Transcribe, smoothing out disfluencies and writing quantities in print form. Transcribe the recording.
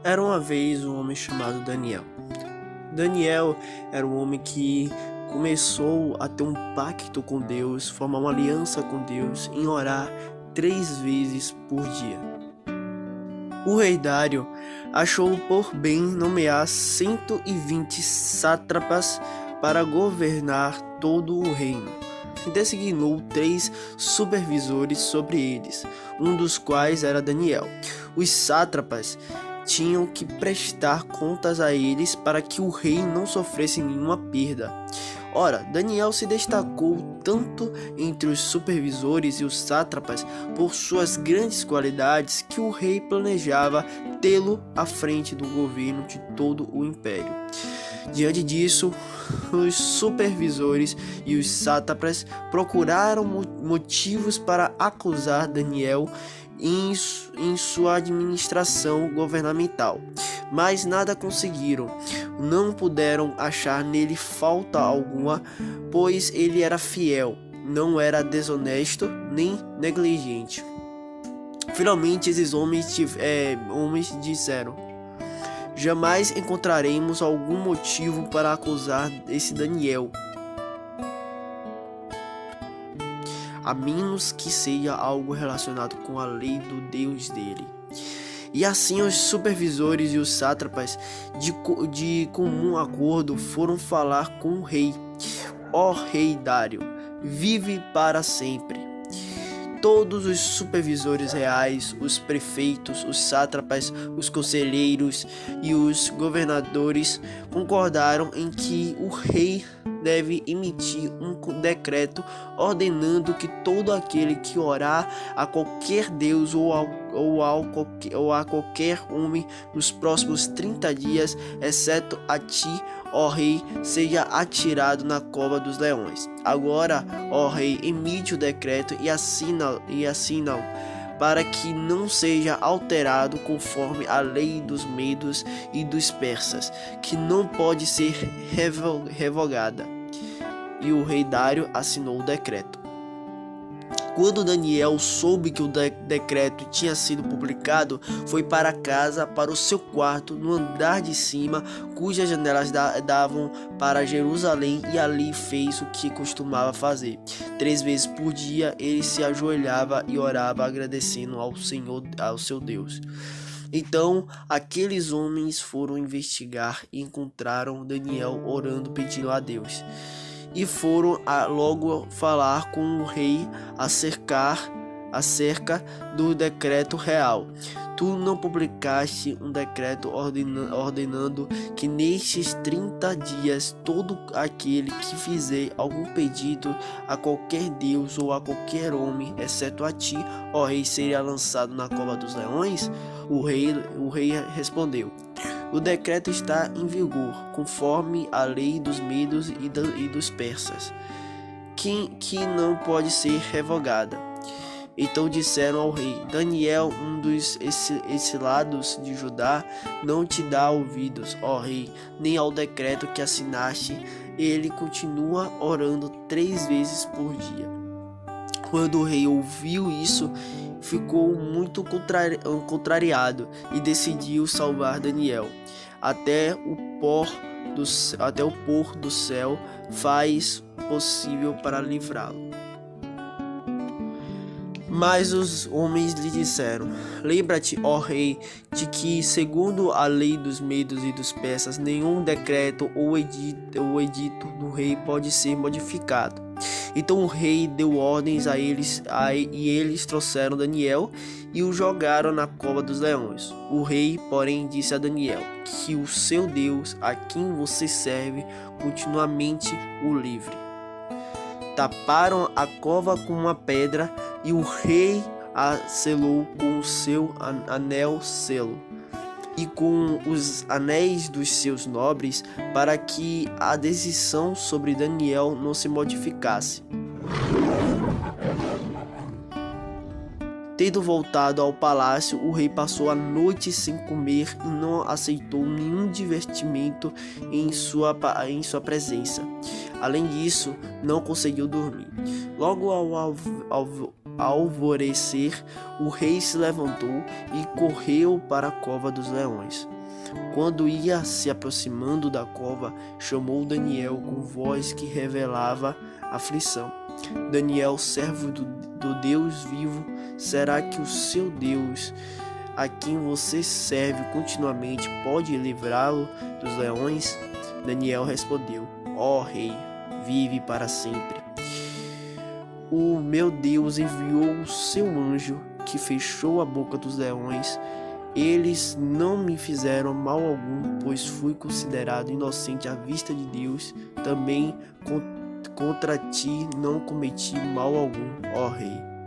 Era uma vez um homem chamado Daniel. Daniel era um homem que começou a ter um pacto com Deus, formar uma aliança com Deus, em orar 3 vezes por dia. O rei Dário achou por bem nomear 120 sátrapas para governar todo o reino, e designou 3 supervisores sobre eles, um dos quais era Daniel. Os sátrapas tinham que prestar contas a eles para que o rei não sofresse nenhuma perda. Ora, Daniel se destacou tanto entre os supervisores e os sátrapas por suas grandes qualidades que o rei planejava tê-lo à frente do governo de todo o império. Diante disso, os supervisores e os sátrapas procuraram motivos para acusar Daniel em sua administração governamental, mas nada conseguiram. Não puderam achar nele falta alguma, pois ele era fiel, não era desonesto nem negligente. Finalmente, esses homens disseram: jamais encontraremos algum motivo para acusar esse Daniel, a menos que seja algo relacionado com a lei do Deus dele. E assim os supervisores e os sátrapas, de comum acordo, foram falar com o rei. Ó rei Dário, vive para sempre. Todos os supervisores reais, os prefeitos, os sátrapas, os conselheiros e os governadores concordaram em que o rei deve emitir um decreto ordenando que todo aquele que orar a qualquer deus ou a qualquer homem nos próximos 30 dias, exceto a ti, ó rei, seja atirado na cova dos leões. Agora, ó rei, emite o decreto e assina-o, para que não seja alterado conforme a lei dos medos e dos persas, que não pode ser revogada. E o rei Dário assinou o decreto. Quando Daniel soube que o decreto tinha sido publicado, foi para casa, para o seu quarto, no andar de cima, cujas janelas davam para Jerusalém, e ali fez o que costumava fazer. 3 vezes por dia ele se ajoelhava e orava, agradecendo ao Senhor, ao seu Deus. Então aqueles homens foram investigar e encontraram Daniel orando, pedindo a Deus. E foram logo falar com o rei acerca do decreto real. Tu não publicaste um decreto ordenando que nestes 30 dias todo aquele que fizer algum pedido a qualquer deus ou a qualquer homem, exceto a ti, ó rei, seria lançado na cova dos leões? O rei respondeu: o decreto está em vigor, conforme a lei dos medos e dos persas, que não pode ser revogada. Então disseram ao rei: Daniel, um dos exilados de Judá, não te dá ouvidos, ó rei, nem ao decreto que assinaste. Ele continua orando 3 vezes por dia. Quando o rei ouviu isso, ficou muito contrariado e decidiu salvar Daniel. Até o pôr do céu faz possível para livrá-lo. Mas os homens lhe disseram: lembra-te, ó rei, de que, segundo a lei dos medos e dos persas, nenhum decreto ou edito do rei pode ser modificado. Então o rei deu ordens a eles, e eles trouxeram Daniel e o jogaram na cova dos leões. O rei, porém, disse a Daniel que o seu Deus, a quem você serve, continuamente o livre. Taparam a cova com uma pedra e o rei a selou com o seu anel selo. e com os anéis dos seus nobres, para que a decisão sobre Daniel não se modificasse. Tendo voltado ao palácio, o rei passou a noite sem comer e não aceitou nenhum divertimento em sua presença. Além disso, não conseguiu dormir. Logo ao alvorecer, o rei se levantou e correu para a cova dos leões. Quando ia se aproximando da cova, chamou Daniel com voz que revelava aflição. Daniel, servo do Deus vivo, será que o seu Deus, a quem você serve continuamente, pode livrá-lo dos leões? Daniel respondeu: Ó rei, vive para sempre. O meu Deus enviou o seu anjo, que fechou a boca dos leões. Eles não me fizeram mal algum, pois fui considerado inocente à vista de Deus. Também contra ti não cometi mal algum, ó rei.